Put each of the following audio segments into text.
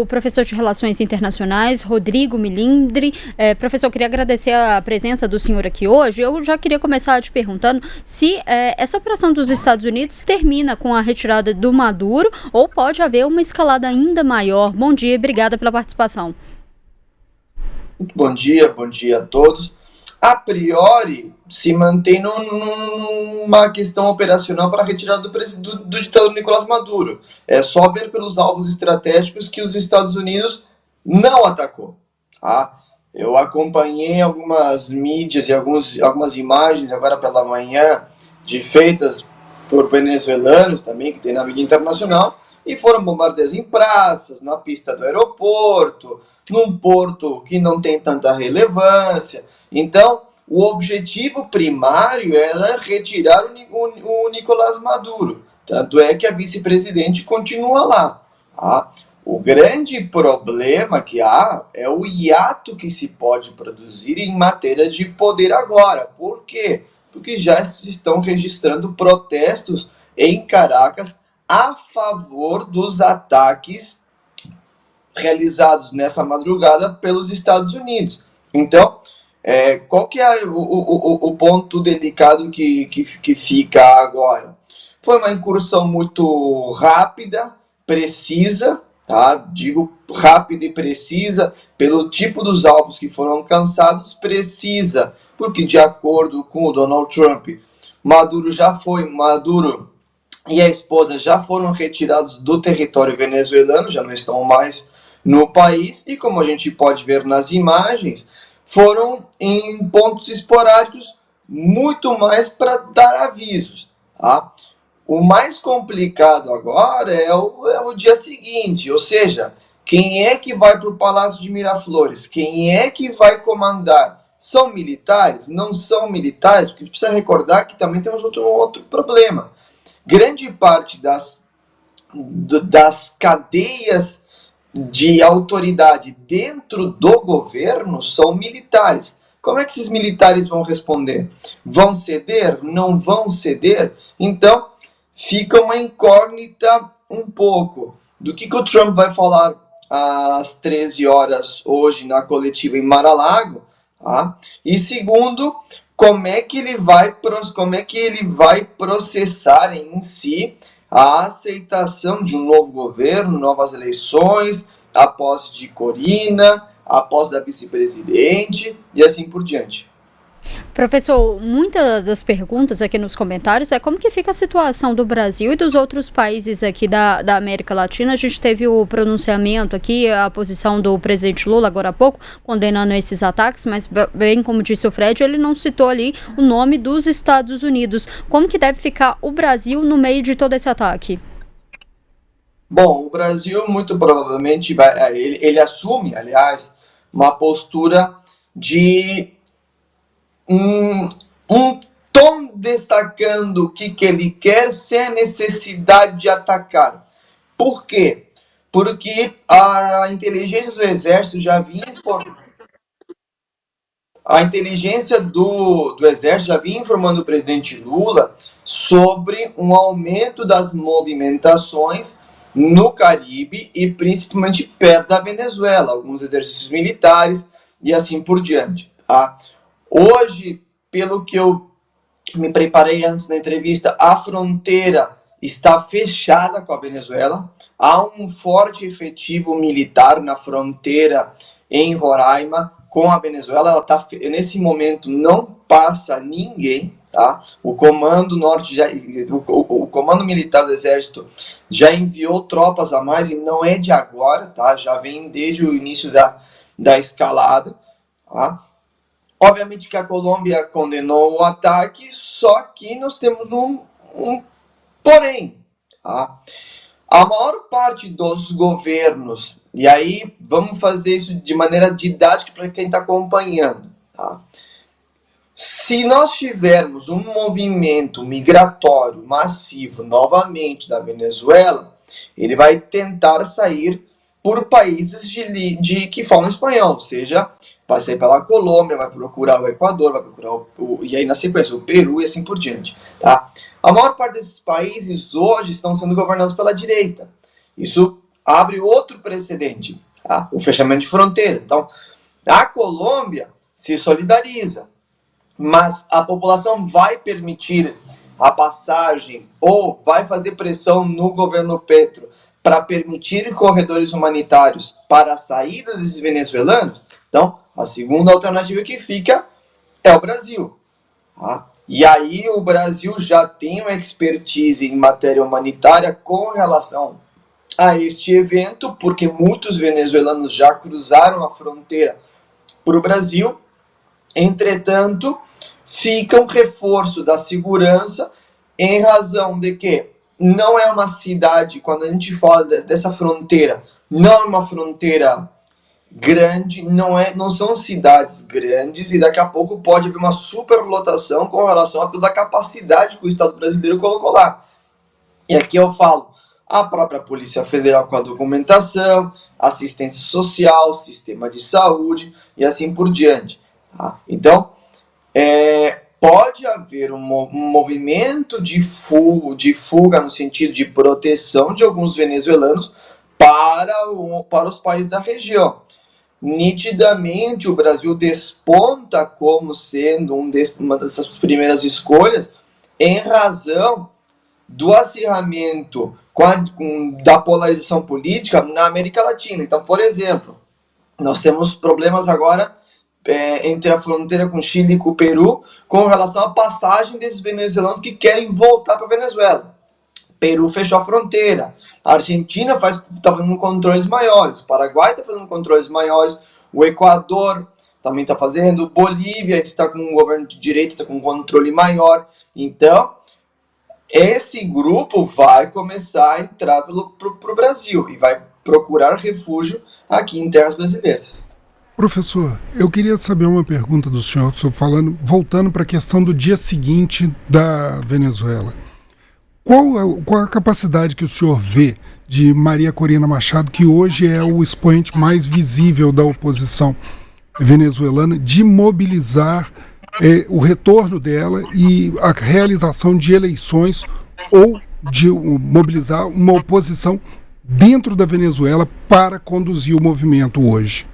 O professor de Relações Internacionais, Rodrigo Milindre. Professor, eu queria agradecer a presença do senhor aqui hoje. Eu já queria começar te perguntando se essa operação dos Estados Unidos termina com a retirada do Maduro ou pode haver uma escalada ainda maior. Bom dia e obrigada pela participação. Bom dia a todos. A priori, se mantém numa questão operacional para a retirada do ditador Nicolás Maduro. É só ver pelos alvos estratégicos que os Estados Unidos não atacou. Tá? Eu acompanhei algumas mídias e algumas imagens agora pela manhã feitas por venezuelanos também, que tem na mídia internacional, e foram bombardeios em praças, na pista do aeroporto, num porto que não tem tanta relevância. Então, o objetivo primário era retirar o Nicolás Maduro. Tanto é que a vice-presidente continua lá. Tá? O grande problema que há é o hiato que se pode produzir em matéria de poder agora. Por quê? Porque já se estão registrando protestos em Caracas a favor dos ataques realizados nessa madrugada pelos Estados Unidos. Então, qual que é o ponto delicado que fica agora? Foi uma incursão muito rápida, precisa, tá? Digo rápida e precisa, pelo tipo dos alvos que foram alcançados, precisa, porque de acordo com o Donald Trump, Maduro e a esposa já foram retirados do território venezuelano, já não estão mais no país, e como a gente pode ver nas imagens, foram em pontos esporádicos muito mais para dar avisos. Tá? O mais complicado agora é o dia seguinte, ou seja, quem é que vai para o Palácio de Miraflores? Quem é que vai comandar? São militares? Não são militares? Porque a gente precisa recordar que também temos outro problema. Grande parte das cadeias de autoridade dentro do governo são militares. Como é que esses militares vão responder? Vão ceder? Não vão ceder? Então, fica uma incógnita um pouco do que o Trump vai falar às 13 horas hoje na coletiva em Mar-a-Lago. Tá? E segundo, como é que ele vai processar em si a aceitação de um novo governo, novas eleições, a posse de Corina, a posse da vice-presidente e assim por diante. Professor, muitas das perguntas aqui nos comentários é como que fica a situação do Brasil e dos outros países aqui da América Latina. A gente teve o pronunciamento aqui, a posição do presidente Lula agora há pouco, condenando esses ataques, mas bem como disse o Fred, ele não citou ali o nome dos Estados Unidos. Como que deve ficar o Brasil no meio de todo esse ataque? Bom, o Brasil muito provavelmente ele assume, aliás, uma postura de um tom destacando o que ele quer sem a necessidade de atacar. Por quê? Porque a inteligência do Exército já vinha informando o presidente Lula sobre um aumento das movimentações no Caribe e principalmente perto da Venezuela, alguns exercícios militares e assim por diante. Tá? Hoje, pelo que eu me preparei antes da entrevista, a fronteira está fechada com a Venezuela. Há um forte efetivo militar na fronteira em Roraima com a Venezuela. Ela tá, nesse momento não passa ninguém. Tá? O comando comando militar do Exército já enviou tropas a mais e não é de agora, tá? Já vem desde o início da escalada. Tá? Obviamente que a Colômbia condenou o ataque, só que nós temos um porém. Tá? A maior parte dos governos, e aí vamos fazer isso de maneira didática para quem está acompanhando. Tá? Se nós tivermos um movimento migratório massivo novamente da Venezuela, ele vai tentar sair por países que falam espanhol, ou seja, vai sair pela Colômbia, vai procurar o Equador, vai procurar e aí na sequência o Peru e assim por diante. Tá? A maior parte desses países hoje estão sendo governados pela direita. Isso abre outro precedente, tá? O fechamento de fronteira. Então, a Colômbia se solidariza, mas a população vai permitir a passagem ou vai fazer pressão no governo Petro para permitir corredores humanitários para a saída desses venezuelanos? Então, a segunda alternativa que fica é o Brasil. Tá? E aí o Brasil já tem uma expertise em matéria humanitária com relação a este evento, porque muitos venezuelanos já cruzaram a fronteira para o Brasil. Entretanto, fica um reforço da segurança em razão de que não é uma cidade, quando a gente fala dessa fronteira, não é uma fronteira grande, não são cidades grandes, e daqui a pouco pode haver uma superlotação com relação a toda a capacidade que o Estado brasileiro colocou lá. E aqui eu falo, a própria Polícia Federal com a documentação, assistência social, sistema de saúde e assim por diante. Tá? Então, pode haver um movimento de fuga no sentido de proteção de alguns venezuelanos para os países da região. Nitidamente, o Brasil desponta como sendo uma dessas primeiras escolhas em razão do acirramento da polarização política na América Latina. Então, por exemplo, nós temos problemas agora entre a fronteira com Chile e com o Peru com relação à passagem desses venezuelanos que querem voltar para a Venezuela. Peru fechou a fronteira, a Argentina está fazendo controles maiores, o Paraguai está fazendo controles maiores, o Equador também está fazendo, Bolívia está com um governo de direita, está com um controle maior. Então, esse grupo vai começar a entrar pro Brasil e vai procurar refúgio aqui em terras brasileiras. Professor, eu queria saber uma pergunta do senhor, voltando para a questão do dia seguinte da Venezuela. Qual a capacidade que o senhor vê de Maria Corina Machado, que hoje é o expoente mais visível da oposição venezuelana, de mobilizar o retorno dela e a realização de eleições ou de mobilizar uma oposição dentro da Venezuela para conduzir o movimento hoje?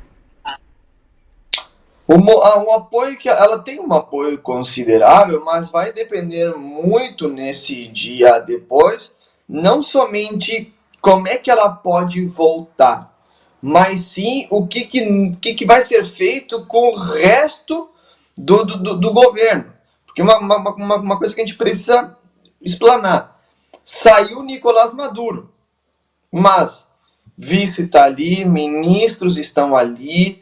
O apoio que ela tem um apoio considerável, mas vai depender muito nesse dia depois, não somente como é que ela pode voltar, mas sim o que vai ser feito com o resto do governo. Porque uma coisa que a gente precisa explanar: saiu Nicolás Maduro, mas vice está ali, ministros estão ali.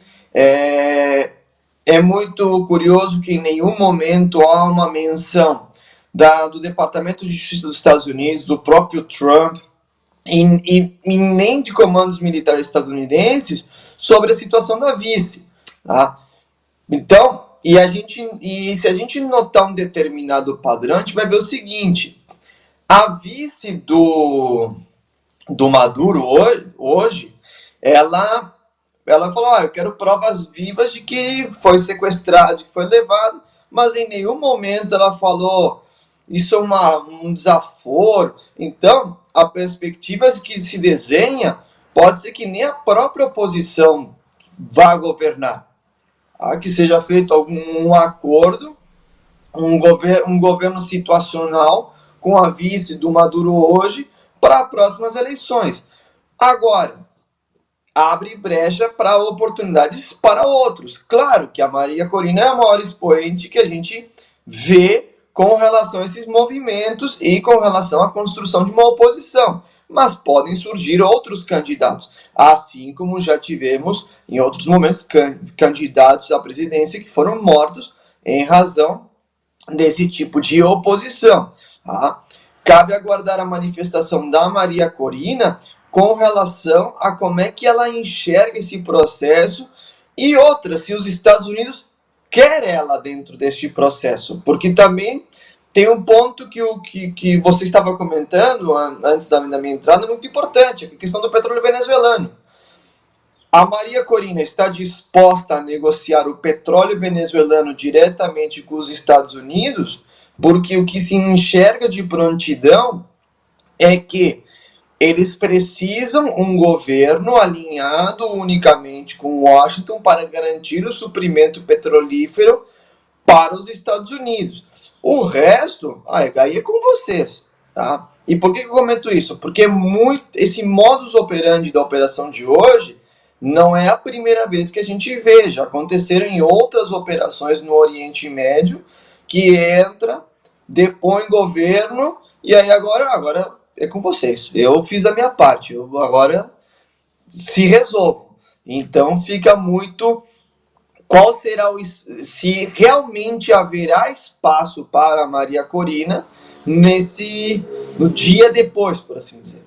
É muito curioso que em nenhum momento há uma menção do Departamento de Justiça dos Estados Unidos, do próprio Trump, e nem de comandos militares estadunidenses sobre a situação da vice. Tá? Então, se a gente notar um determinado padrão, a gente vai ver o seguinte: a vice do Maduro hoje, ela falou, eu quero provas vivas de que foi sequestrado, de que foi levado, mas em nenhum momento ela falou, isso é um desaforo. Então, a perspectiva que se desenha pode ser que nem a própria oposição vá governar. Que seja feito algum acordo, um governo situacional com a vice do Maduro hoje para próximas eleições. Agora, abre brecha para oportunidades para outros. Claro que a Maria Corina é a maior expoente que a gente vê com relação a esses movimentos e com relação à construção de uma oposição. Mas podem surgir outros candidatos, assim como já tivemos em outros momentos candidatos à presidência que foram mortos em razão desse tipo de oposição. Tá? Cabe aguardar a manifestação da Maria Corina com relação a como é que ela enxerga esse processo e outra, se os Estados Unidos querem ela dentro deste processo. Porque também tem um ponto que você estava comentando antes da minha entrada, muito importante, a questão do petróleo venezuelano. A Maria Corina está disposta a negociar o petróleo venezuelano diretamente com os Estados Unidos, porque o que se enxerga de prontidão é que eles precisam um governo alinhado unicamente com Washington para garantir o suprimento petrolífero para os Estados Unidos. O resto, aí é com vocês, tá? E por que eu comento isso? Porque esse modus operandi da operação de hoje não é a primeira vez que a gente vê. Já aconteceram em outras operações no Oriente Médio, que entra, depõe governo, e aí agora é com vocês. Eu fiz a minha parte, agora se resolvam. Então fica muito... Qual será se realmente haverá espaço para a Maria Corina no dia depois, por assim dizer.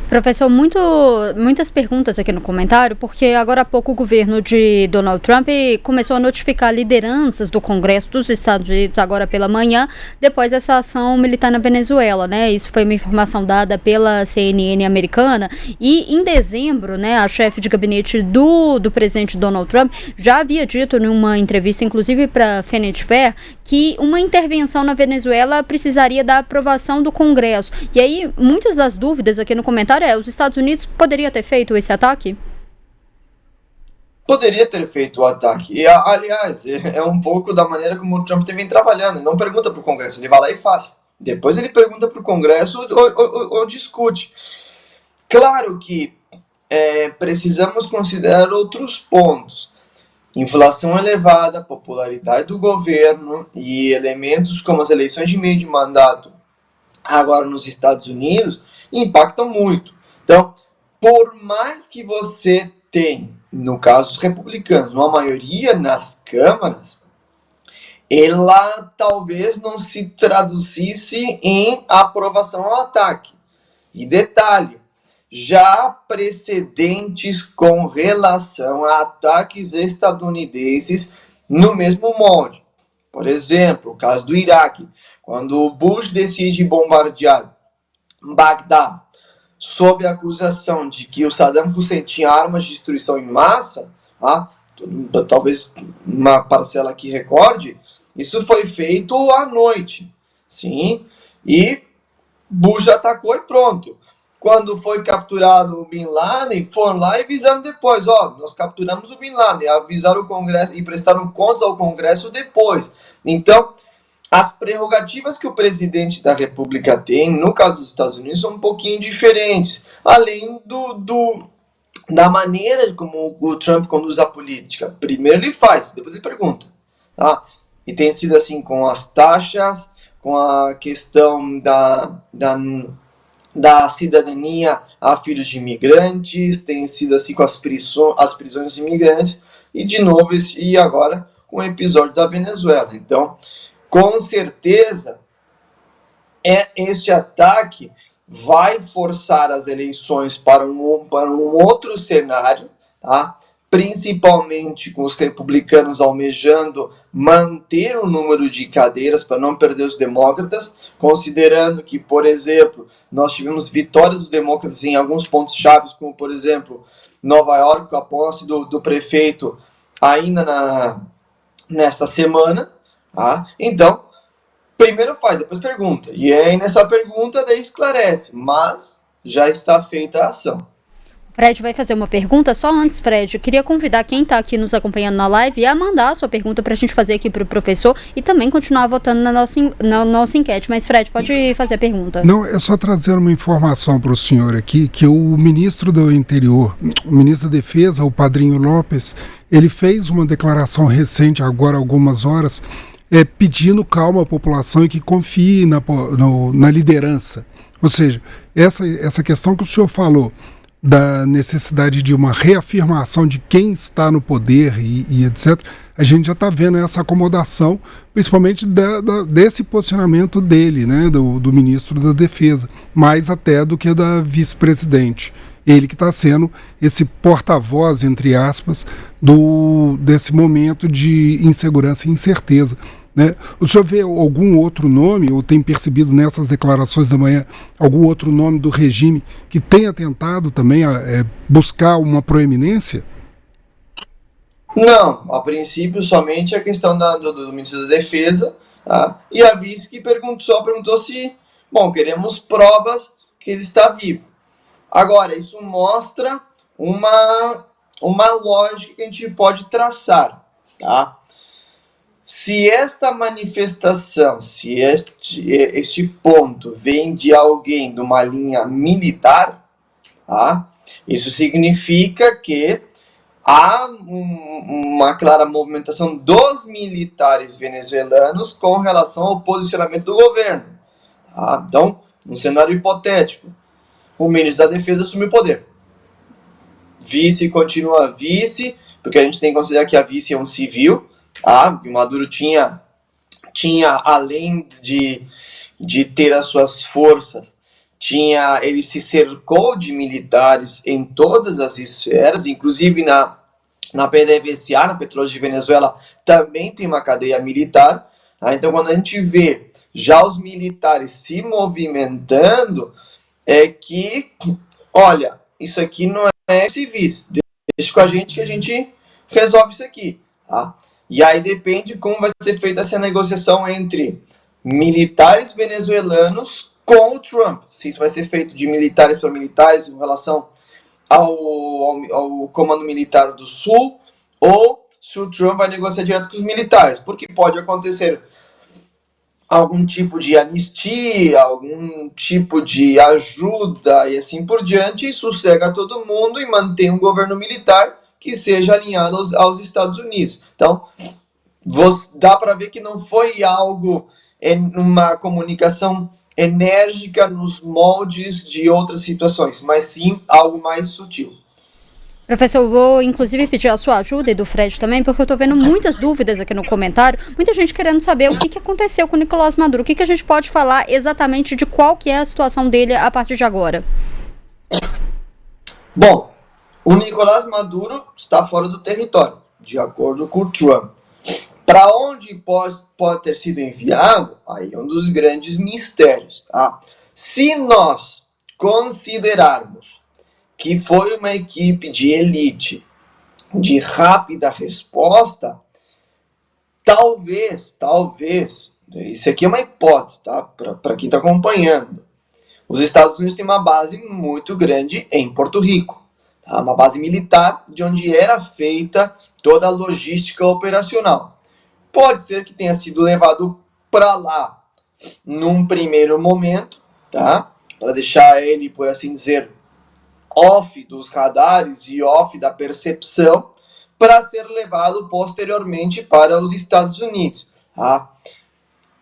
Professor, muitas perguntas aqui no comentário, porque agora há pouco o governo de Donald Trump começou a notificar lideranças do Congresso dos Estados Unidos agora pela manhã, depois dessa ação militar na Venezuela, né? Isso foi uma informação dada pela CNN americana, e em dezembro, né, a chefe de gabinete do presidente Donald Trump já havia dito numa entrevista, inclusive para Vanity Fair, que uma intervenção na Venezuela precisaria da aprovação do Congresso. E aí, muitas das dúvidas aqui no comentário os Estados Unidos poderia ter feito esse ataque? Poderia ter feito o ataque. E, aliás, é um pouco da maneira como o Trump vem trabalhando. Ele não pergunta para o Congresso, ele vai lá e faz. Depois ele pergunta para o Congresso ou discute. Claro que precisamos considerar outros pontos. Inflação elevada, popularidade do governo e elementos como as eleições de meio de mandato agora nos Estados Unidos impactam muito. Então, por mais que você tenha, no caso dos republicanos, uma maioria nas câmaras, ela talvez não se traduzisse em aprovação ao ataque. E detalhe, já há precedentes com relação a ataques estadunidenses no mesmo molde. Por exemplo, o caso do Iraque, quando o Bush decide bombardear Bagdá, sob a acusação de que o Saddam Hussein tinha armas de destruição em massa, talvez uma parcela aqui recorde, isso foi feito à noite, sim, e Bush atacou e pronto. Quando foi capturado o Bin Laden, foram lá e avisaram depois, nós capturamos o Bin Laden, avisaram o Congresso e prestaram contas ao Congresso depois. Então, as prerrogativas que o presidente da República tem, no caso dos Estados Unidos, são um pouquinho diferentes. Além da maneira como o Trump conduz a política. Primeiro ele faz, depois ele pergunta. Tá? E tem sido assim com as taxas, com a questão da cidadania a filhos de imigrantes, tem sido assim com as prisões de imigrantes, e de novo, e agora com o episódio da Venezuela. Então, com certeza, este ataque vai forçar as eleições para um outro cenário, tá? Principalmente com os republicanos almejando manter o número de cadeiras para não perder os demócratas, considerando que, por exemplo, nós tivemos vitórias dos demócratas em alguns pontos chaves, como, por exemplo, Nova York, com a posse do prefeito ainda nesta semana. Tá? Então, primeiro faz, depois pergunta. E aí nessa pergunta daí esclarece, mas já está feita a ação. Fred vai fazer uma pergunta. Só antes, Fred, eu queria convidar quem está aqui nos acompanhando na live a mandar a sua pergunta para a gente fazer aqui para o professor e também continuar votando na nossa enquete. Mas, Fred, pode fazer a pergunta. Não, é só trazer uma informação para o senhor aqui, que o ministro do Interior, o ministro da Defesa, o Padrinho Lopes, ele fez uma declaração recente, agora há algumas horas, pedindo calma à população e que confie na liderança. Ou seja, essa questão que o senhor falou, da necessidade de uma reafirmação de quem está no poder e etc., a gente já está vendo essa acomodação, principalmente desse posicionamento dele, né, do ministro da Defesa, mais até do que da vice-presidente. Ele que está sendo esse porta-voz, entre aspas, desse momento de insegurança e incerteza. Né? O senhor vê algum outro nome, ou tem percebido nessas declarações da manhã, algum outro nome do regime que tenha tentado também buscar uma proeminência? Não, a princípio somente a questão do ministro da Defesa, tá? E a vice que perguntou se, queremos provas que ele está vivo. Agora, isso mostra uma lógica que a gente pode traçar, tá? Se esta manifestação, se este ponto vem de alguém de uma linha militar, tá? Isso significa que há uma clara movimentação dos militares venezuelanos com relação ao posicionamento do governo. Tá? Então, um cenário hipotético, o ministro da Defesa assume o poder. Vice continua vice, porque a gente tem que considerar que a vice é um civil, tá? E o Maduro tinha além de ter as suas forças, ele se cercou de militares em todas as esferas, inclusive na PDVSA, na Petróleos de Venezuela, também tem uma cadeia militar. Tá? Então, quando a gente vê já os militares se movimentando, é que, olha, isso aqui não é civis, deixa com a gente que a gente resolve isso aqui. Tá? E aí depende como vai ser feita essa negociação entre militares venezuelanos com o Trump. Se isso vai ser feito de militares para militares em relação ao comando militar do Sul, ou se o Trump vai negociar direto com os militares, porque pode acontecer algum tipo de anistia, algum tipo de ajuda e assim por diante, e sossega todo mundo e mantém um governo militar que seja alinhado aos Estados Unidos. Então, dá para ver que não foi algo uma comunicação enérgica nos moldes de outras situações, mas sim algo mais sutil. Professor, eu vou inclusive pedir a sua ajuda e do Fred também, porque eu estou vendo muitas dúvidas aqui no comentário, muita gente querendo saber o que aconteceu com o Nicolás Maduro, o que a gente pode falar exatamente de qual que é a situação dele a partir de agora. Bom, o Nicolás Maduro está fora do território, de acordo com o Trump. Para onde pode ter sido enviado, aí é um dos grandes mistérios. Tá? Se nós considerarmos que foi uma equipe de elite, de rápida resposta, talvez, isso aqui é uma hipótese, tá? Para quem está acompanhando. Os Estados Unidos têm uma base muito grande em Porto Rico, tá? Uma base militar de onde era feita toda a logística operacional. Pode ser que tenha sido levado para lá num primeiro momento, tá? Para deixar ele, por assim dizer, off dos radares e off da percepção, para ser levado posteriormente para os Estados Unidos. Tá?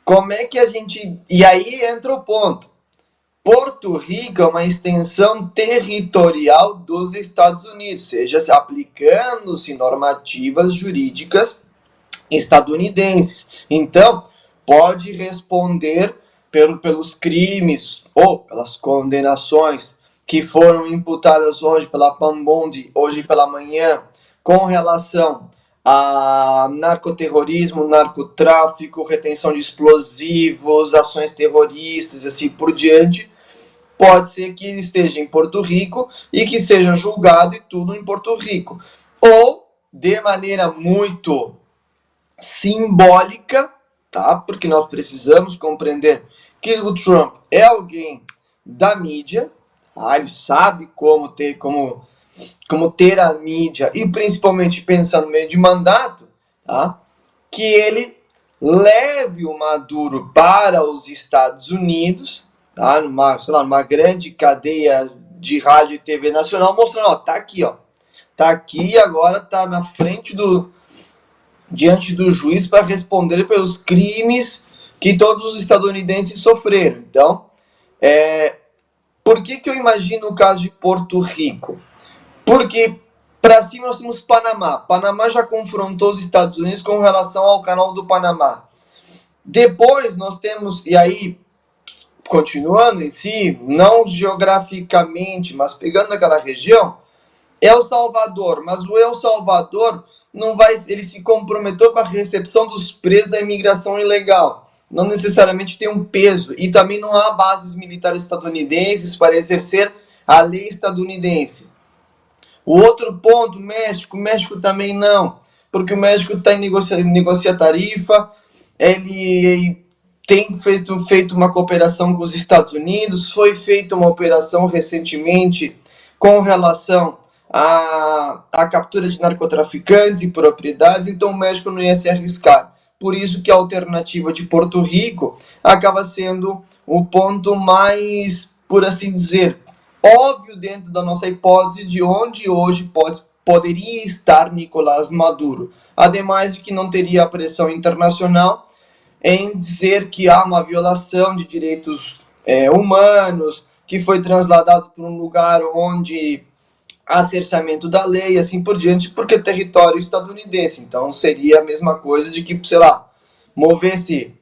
Como é que a gente... E aí entra o ponto. Porto Rico é uma extensão territorial dos Estados Unidos, seja se aplicando-se normativas jurídicas estadunidenses. Então, pode responder pelos crimes ou pelas condenações que foram imputadas hoje pela Pambondi, hoje pela manhã, com relação a narcoterrorismo, narcotráfico, retenção de explosivos, ações terroristas, assim por diante. Pode ser que ele esteja em Porto Rico e que seja julgado e tudo em Porto Rico. Ou, de maneira muito simbólica, tá? Porque nós precisamos compreender que o Trump é alguém da mídia, tá? Ele sabe como ter a mídia e principalmente pensando no meio de mandato, tá? Que ele leve o Maduro para os Estados Unidos, tá? Numa grande cadeia de rádio e TV nacional, mostrando, ó, tá aqui, agora tá na frente diante do juiz para responder pelos crimes que todos os estadunidenses sofreram. Então, por que eu imagino o caso de Porto Rico? Porque para cima nós temos Panamá. Panamá já confrontou os Estados Unidos com relação ao canal do Panamá. Depois nós temos, e aí, continuando em si, não geograficamente, mas pegando aquela região, El Salvador. Mas o El Salvador ele se comprometeu com a recepção dos presos da imigração ilegal. Não necessariamente tem um peso. E também não há bases militares estadunidenses para exercer a lei estadunidense. O outro ponto, México também não. Porque o México está em negociar tarifa, ele tem feito uma cooperação com os Estados Unidos, foi feita uma operação recentemente com relação à captura de narcotraficantes e propriedades, então o México não ia se arriscar. Por isso que a alternativa de Porto Rico acaba sendo o ponto mais, por assim dizer, óbvio dentro da nossa hipótese de onde hoje poderia estar Nicolás Maduro. Ademais de que não teria a pressão internacional em dizer que há uma violação de direitos humanos, que foi trasladado para um lugar onde há cerceamento da lei e assim por diante, porque é território estadunidense. Então seria a mesma coisa de que, sei lá, movesse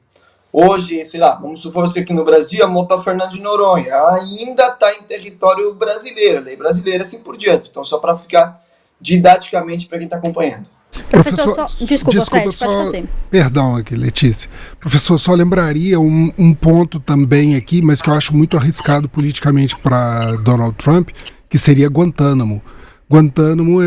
hoje, sei lá, vamos supor que aqui no Brasil, amor para Fernando de Noronha, ainda está em território brasileiro, lei brasileira, assim por diante. Então, só para ficar didaticamente para quem está acompanhando. Professor, desculpa Fred, só, pode fazer. Perdão aqui, Letícia. Professor, só lembraria um ponto também aqui, mas que eu acho muito arriscado politicamente para Donald Trump, que seria Guantánamo. Guantánamo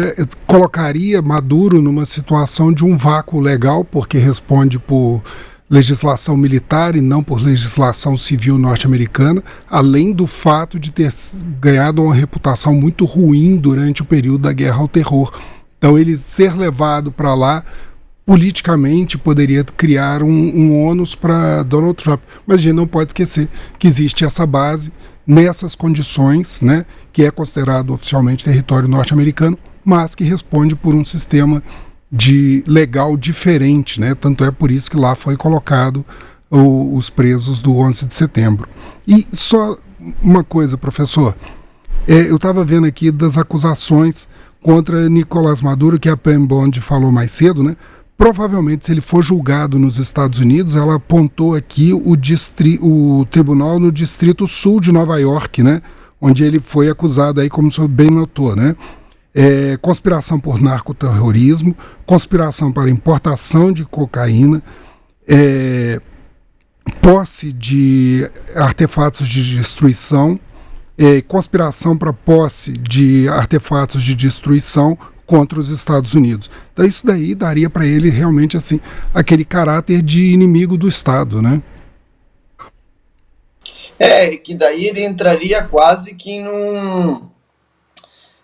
colocaria Maduro numa situação de um vácuo legal, porque responde por legislação militar e não por legislação civil norte-americana, além do fato de ter ganhado uma reputação muito ruim durante o período da Guerra ao Terror. Então ele ser levado para lá politicamente poderia criar um ônus para Donald Trump. Mas a gente não pode esquecer que existe essa base nessas condições, né, que é considerado oficialmente território norte-americano, mas que responde por um sistema legal diferente, né? Tanto é por isso que lá foi colocado os presos do 11 de setembro. E só uma coisa, professor, eu estava vendo aqui das acusações contra Nicolás Maduro, que a Pam Bond falou mais cedo, né? Provavelmente, se ele for julgado nos Estados Unidos, ela apontou aqui o tribunal no Distrito Sul de Nova York, né? Onde ele foi acusado, aí, como o senhor bem notou, né? Conspiração por narcoterrorismo, conspiração para importação de cocaína, posse de artefatos de destruição, conspiração para posse de artefatos de destruição contra os Estados Unidos. Então isso daí daria para ele realmente assim aquele caráter de inimigo do Estado, né? Que daí ele entraria quase que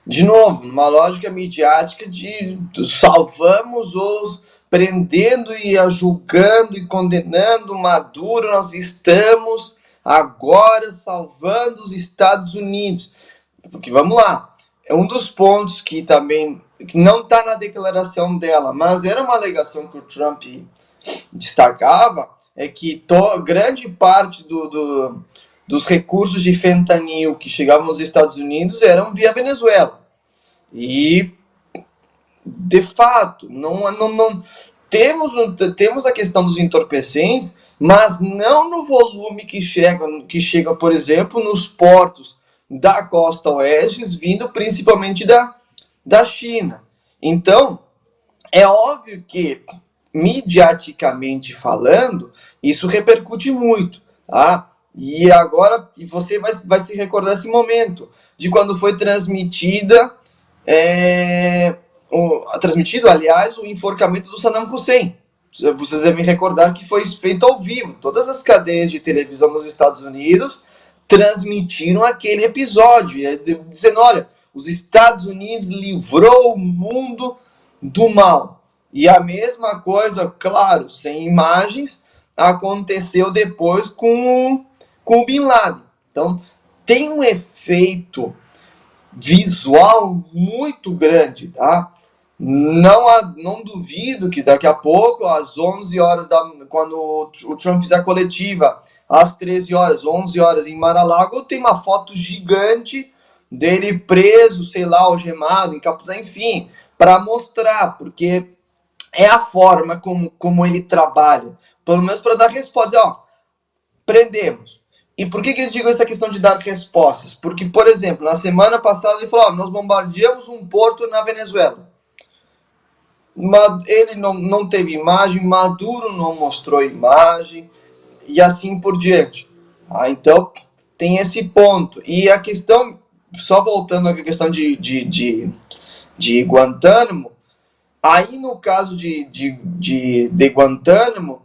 de novo, numa lógica midiática de salvamos os prendendo e julgando e condenando Maduro, nós estamos agora salvando os Estados Unidos. Porque vamos lá, é um dos pontos que também que não está na declaração dela, mas era uma alegação que o Trump destacava, é que grande parte dos recursos de fentanil que chegavam nos Estados Unidos eram via Venezuela. E, de fato, não temos a questão dos entorpecentes, mas não no volume que chega, por exemplo, nos portos da costa oeste, vindo principalmente da China. Então, é óbvio que, midiaticamente falando, isso repercute muito, tá? E agora, você vai se recordar desse momento, de quando foi transmitido, aliás, o enforcamento do Saddam Hussein. Vocês devem recordar que foi feito ao vivo. Todas as cadeias de televisão nos Estados Unidos transmitiram aquele episódio, dizendo, olha, os Estados Unidos livrou o mundo do mal. E a mesma coisa, claro, sem imagens, aconteceu depois com o Bin Laden. Então, tem um efeito visual muito grande, tá? Não duvido que daqui a pouco, às 11 horas, quando o Trump fizer a coletiva, às 13 horas, 11 horas em Mar-a-Lago, tem uma foto gigante dele preso, sei lá, algemado, encapuzado, enfim, para mostrar, porque é a forma como ele trabalha, pelo menos para dar resposta, prendemos. E por que eu digo essa questão de dar respostas? Porque, por exemplo, na semana passada ele falou, nós bombardeamos um porto na Venezuela. Ele não teve imagem, Maduro não mostrou imagem, e assim por diante. Então, tem esse ponto. E a questão, só voltando à questão de Guantánamo, aí no caso de Guantánamo,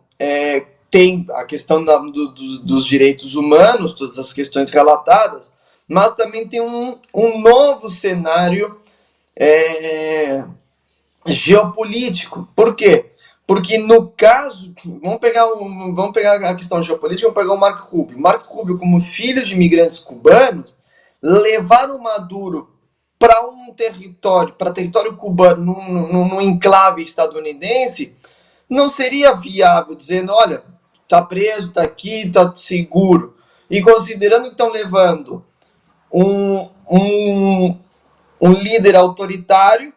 tem a questão dos direitos humanos, todas as questões relatadas, mas também tem um novo cenário geopolítico. Por quê? Porque no caso, vamos pegar a questão geopolítica, vamos pegar o Marco Rubio. Marco Rubio, como filho de imigrantes cubanos, levar o Maduro para território cubano, num enclave estadunidense, não seria viável, dizendo, olha, tá preso, tá aqui, tá seguro. E considerando que estão levando um líder autoritário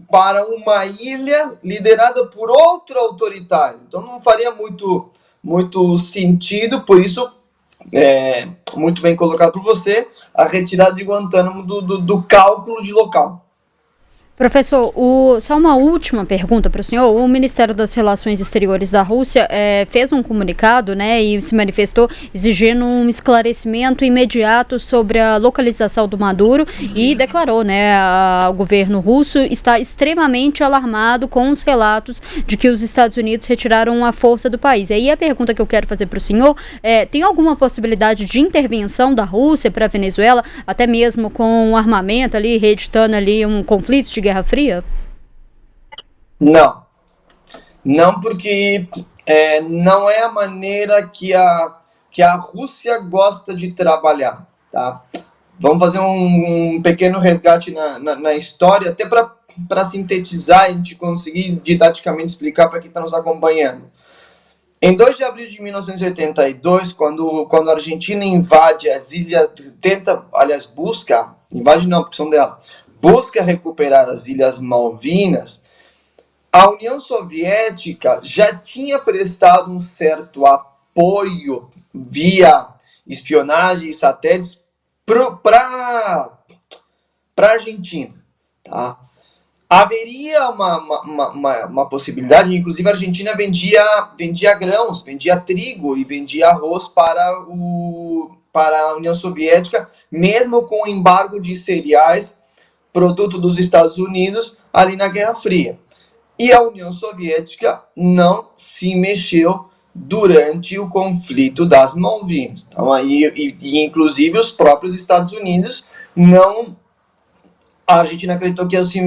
para uma ilha liderada por outro autoritário. Então não faria muito sentido, por isso, muito bem colocado por você, a retirada de Guantánamo do cálculo de local. Professor, só uma última pergunta para o senhor. O Ministério das Relações Exteriores da Rússia fez um comunicado, né, e se manifestou exigindo um esclarecimento imediato sobre a localização do Maduro e declarou, né, o governo russo está extremamente alarmado com os relatos de que os Estados Unidos retiraram a força do país. E aí a pergunta que eu quero fazer para o senhor tem alguma possibilidade de intervenção da Rússia para a Venezuela, até mesmo com um armamento ali, reeditando ali um conflito de Guerra Fria? Não, porque não é a maneira que a Rússia gosta de trabalhar, tá? Vamos fazer um pequeno resgate na história, até para sintetizar e a gente conseguir didaticamente explicar para quem está nos acompanhando. Em 2 de abril de 1982, quando a Argentina invade as ilhas, invade não, porque são dela, busca recuperar as Ilhas Malvinas, a União Soviética já tinha prestado um certo apoio via espionagem e satélites para a Argentina. Tá? Haveria uma possibilidade, inclusive a Argentina vendia grãos, vendia trigo e vendia arroz para a União Soviética, mesmo com o embargo de cereais, produto dos Estados Unidos, ali na Guerra Fria. E a União Soviética não se mexeu durante o conflito das Malvinas. Então, inclusive, os próprios Estados Unidos não... A Argentina acreditou que ia se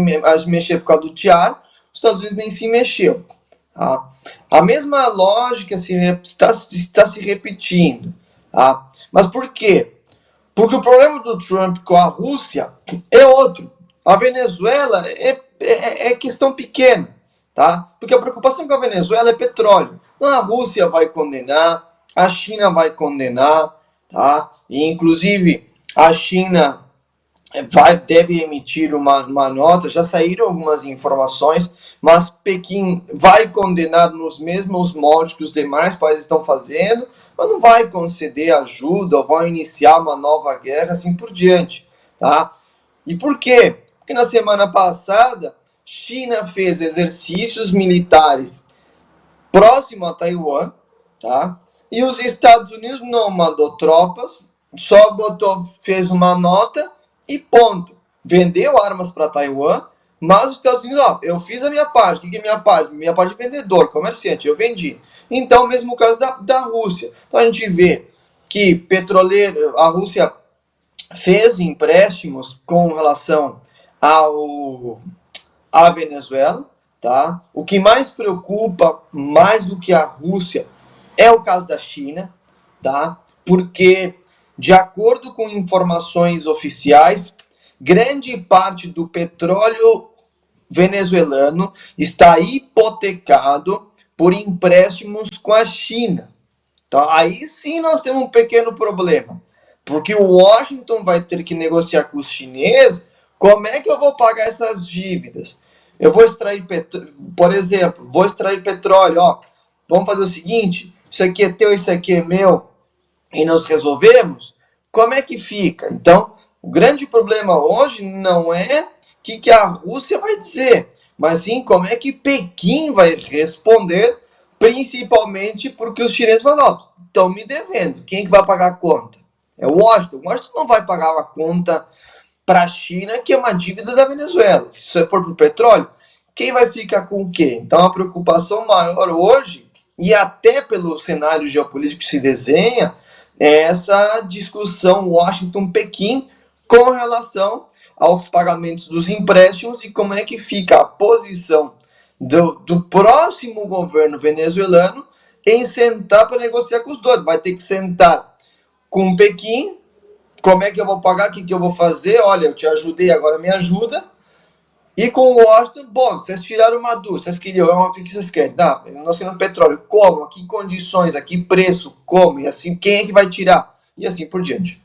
mexer por causa do TIAR, os Estados Unidos nem se mexeu. Tá? A mesma lógica está se repetindo. Tá? Mas por quê? Porque o problema do Trump com a Rússia é outro. A Venezuela é questão pequena, tá? Porque a preocupação com a Venezuela é petróleo. Então a Rússia vai condenar, a China vai condenar, tá? E inclusive a China deve emitir uma nota, já saíram algumas informações, mas Pequim vai condenar nos mesmos moldes que os demais países estão fazendo, mas não vai conceder ajuda ou vai iniciar uma nova guerra, assim por diante, tá? E por quê? Porque na semana passada, China fez exercícios militares próximo a Taiwan, tá? E os Estados Unidos não mandou tropas, só fez uma nota e ponto. Vendeu armas para Taiwan, mas os Estados Unidos, eu fiz a minha parte. O que é minha parte? Minha parte de vendedor, comerciante, eu vendi. Então, mesmo caso da Rússia. Então a gente vê que a Rússia fez empréstimos com relação à Venezuela, tá? O que mais preocupa, mais do que a Rússia, é o caso da China, tá? Porque, de acordo com informações oficiais, grande parte do petróleo venezuelano está hipotecado por empréstimos com a China. Então, aí sim nós temos um pequeno problema, porque o Washington vai ter que negociar com os chineses. Como é que eu vou pagar essas dívidas? Eu vou extrair petróleo, por exemplo, vamos fazer o seguinte, isso aqui é teu, isso aqui é meu, e nós resolvemos? Como é que fica? Então, o grande problema hoje não é o que a Rússia vai dizer, mas sim como é que Pequim vai responder, principalmente porque os chineses falam, estão me devendo, quem que vai pagar a conta? É o Washington. O Washington não vai pagar uma conta para a China, que é uma dívida da Venezuela. Se for para o petróleo, quem vai ficar com o quê? Então a preocupação maior hoje e até pelo cenário geopolítico que se desenha, essa discussão Washington-Pequim com relação aos pagamentos dos empréstimos e como é que fica a posição do próximo governo venezuelano em sentar para negociar com os dois. Vai ter que sentar com Pequim, como é que eu vou pagar, o que eu vou fazer, olha, eu te ajudei, agora me ajuda. E com o Washington, bom, vocês tiraram o Maduro, vocês queriam, o que vocês querem? Nós temos petróleo, como? A que condições, a que preço, como? E assim, quem é que vai tirar? E assim por diante.